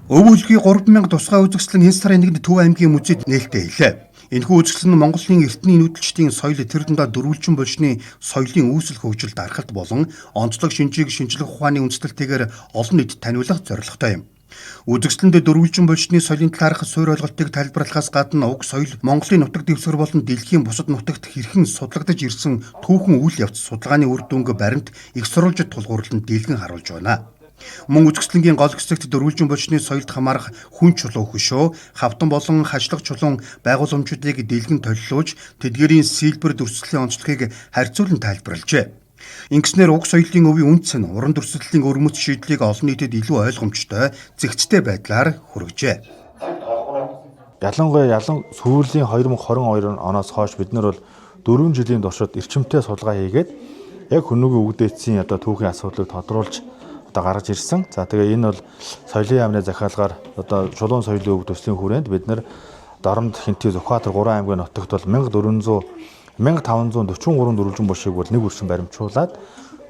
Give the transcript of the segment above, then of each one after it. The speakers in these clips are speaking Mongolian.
Өвөлгийн 3000 тусгай үзэсгэлэн хэн сарын 1-нд Төв аймгийн музейд нээлттэй хэлээ. Энэхүү үзэсгэлэн нь Монголын эртний нүүдэлчдийн соёл тэр дундаа дөрвөлжин болшны соёлын үүсэл хөгжил дарахалт болон онцлог шинжийг шинжлэх ухааны үндэслэлтэйгээр олон нийтэд таниулах зорилготой юм. Үзэсгэлэнд дөрвөлжин болшны соёлын талаарх суурь ойлголтыг тайлбарлахаас гадна уг соёл Монголын нутаг дэвсгэр болон дэлхийн бусад нутагт хэрхэн судлагдаж ирсэн түүхэн үйл явц судалгааны үр дүнг баримт их сурвалжид тулгуурлан дийлгэн харуулж байна. Мөн үзэсгэлэнгийн гол хэсэгт дөрвөлжин болшны соёлд хамаарах хүн чулуу хөшөө, хавтан болон хашлах чулуун байгууламжуудыг дийлгэн толилуулж, тэдгээрийн сэлбэр дүрслэлийн онцлогийг харьцуулан тайлбарлажээ. Ингэснээр уг соёлын өвийн үндэс нь уран дүрслэлийн өрмөц шийдлийг олон нийтэд илүү ойлгомжтой, зэгцтэй байдлаар хүргэжээ. Ялангуяа сүүлийн 2022 оноос хойш бид нар бол 4 жилийн туршид эрчимтэй судалгаа хийгээд яг хүнүүгийн өвгдээцийн түүхийн асуудлыг тодруулж гаргаж ирсэн. За тэгээ энэ бол соёлын яамны захиалгаар чулуун соёлын өвөг төслийн хүрээнд бид нар Дорнод, Хинтээ, Зүхбаатар 3 аймгийн нутагт бол 1543 дөрвөлжин бошийг бол нэг үрсэн баримтжуулаад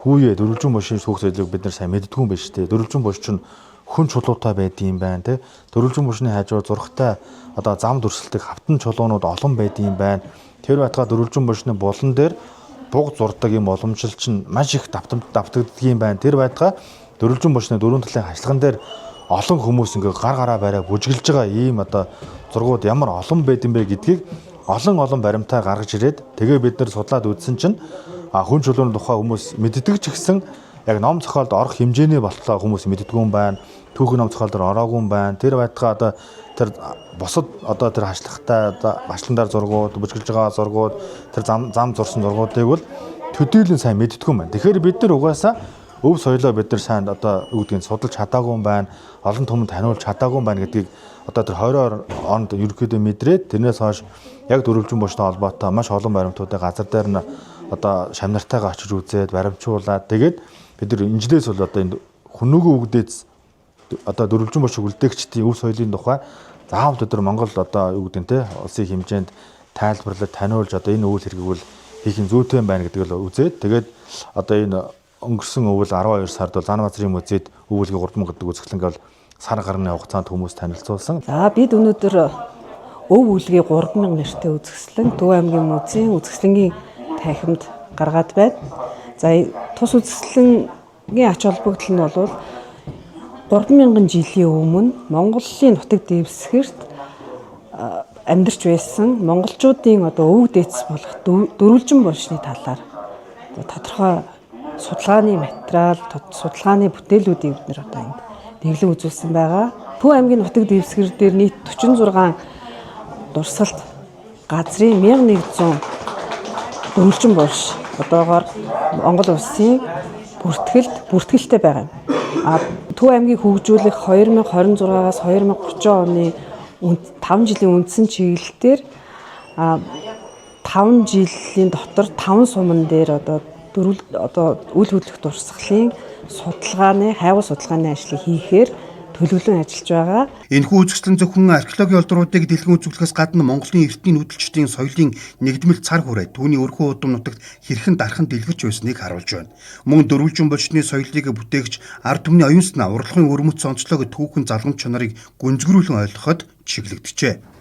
хүүе дөрвөлжин бошийн түүх соёлыг бид нар сайн мэддэггүй юм байна шүү дээ. Дөрвөлжин бош чинь хүн чулуутай байдığım байна те. Дөрвөлжин бошны хажуу зургтай зам дүрсэлдэг хавтан чулуунууд олон байдığım байна. Тэр байтугай дөрвөлжин бошны булан дээр буг зурдаг юм уламжлал чинь маш их давтагддгийм байна. Тэр байтугай дөрвөлжин бошны дөрвөн талын хашлаган дээр олон хүмүүс ингээ гар гараа бариа бүжгэлж байгаа ийм зургууд ямар олон байд юм бэ гэдгийг олон баримтаа гаргаж ирээд тэгээ бид нар судлаад үзсэн чинь хүн чулууны тухай хүмүүс мэддэг ч гэсэн яг ном зохиолд орох хэмжээний болтлоо хүмүүс мэддэггүй юм байна. Түүхэн ном зохиол дээр ороогүй юм байна. Тэр байтугай тэр бусад тэр хашлагтай хашландар зургууд бүжгэлж байгаа зургууд тэр зам зурсан зургуудыг бол төдийлөн сайн мэддэггүй юм байна. Тэгэхээр бид нар угаасаа өв соёлоо бид нар сайн судалж чадаагүй юм байна. Олон түмэнд таниулж чадаагүй юм байна гэдгийг тэр 20 онд ерөнхийдөө мэдрээд тэрнээс хойш яг дөрвөлжин боштой холбоотой маш олон баримтуудыг газар дээр нь шамнартайгаа очиж үзээд баримтжуулаад тэгээд бид нар инжилээс бол энэ хүнүүгийн өвгдөөц дөрвөлжин бош үлдээгчдийн өв соёлын тухай заавал өдөр Монгол улсын хэмжээнд тайлбарлаж таниулж энэ үйл хэргийг бол хийх юм зүйтэй байна гэдгийг л үзээд тэгээд энэ өнгөрсөн өвөл 12 сард бол Занбаазарын музейд өвөлгийн 3000 гэдэг үзэсгэлэнг бол сар гарны хугацаанд хүмүүс танилцуулсан. За бид өнөөдөр өв өвөлгийн 3000 нэртэй үзэсгэлэн Төв аймгийн музейн үзэсгэлэнгийн танхимд гаргаад байна. За тус үзэсгэлэнгийн ач холбогдол нь бол 3000 жилийн өмнө Монголын нутаг дэвсгэрт амьдарч байсан монголчуудын өвөг дээдс болох дөрвөлжин болшны талаар тодорхой судалгааны материал, судалгааны бүтээлүүдийг бид нар энд дэглэн үзүүлсэн байгаа. Төв аймгийн нутаг дэвсгэр дээр нийт 46 дурсгалт газрын 1100 дөрвөлжин болш одоогоор Монгол улсын бүртгэлтэй байгаа юм. Төв аймгийг хөгжүүлэх 2026-аас 2030 оны 5 жилийн үндсэн чиглэлээр 5 жилийн дотор 5 суман дээр үйл хөдлөх дурсгалын хайгуул судалгааны ажлыг хийхээр төлөвлөн ажиллаж байгаа. Энэхүү үзэсгэлэн зөвхөн археологийн олдруудыг дэлгэн үзүүлэхээс гадна Монголын эртний нүүдэлчдийн соёлын нэгдмэл цар хүрээ түүний өрхөө удам нутагт хэрхэн дархан дэлгэрч байсныг харуулж байна. Мөн дөрвөлжин болшны соёлыг бүтээгч ард түмний оюун санаа, урлагийн өрмөц онцлог түүхэн залгамж чанарыг гүнзгийрүүлэн ойлгоход чиглэгдэжээ.